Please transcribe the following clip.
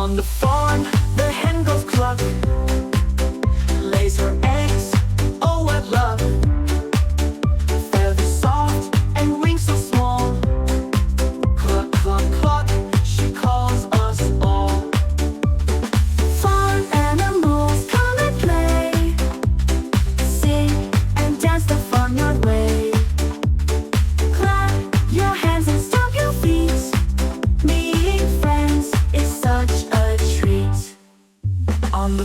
On the farm, the hen goes cluck, lays her eggs, oh what love. Feathers soft and wings so small, cluck, cluck, cluck, she calls us all. Farm animals come and play, sing and dance the farmyard way. Clap your hands and stomp your feet, meeting friends is such a treat. On the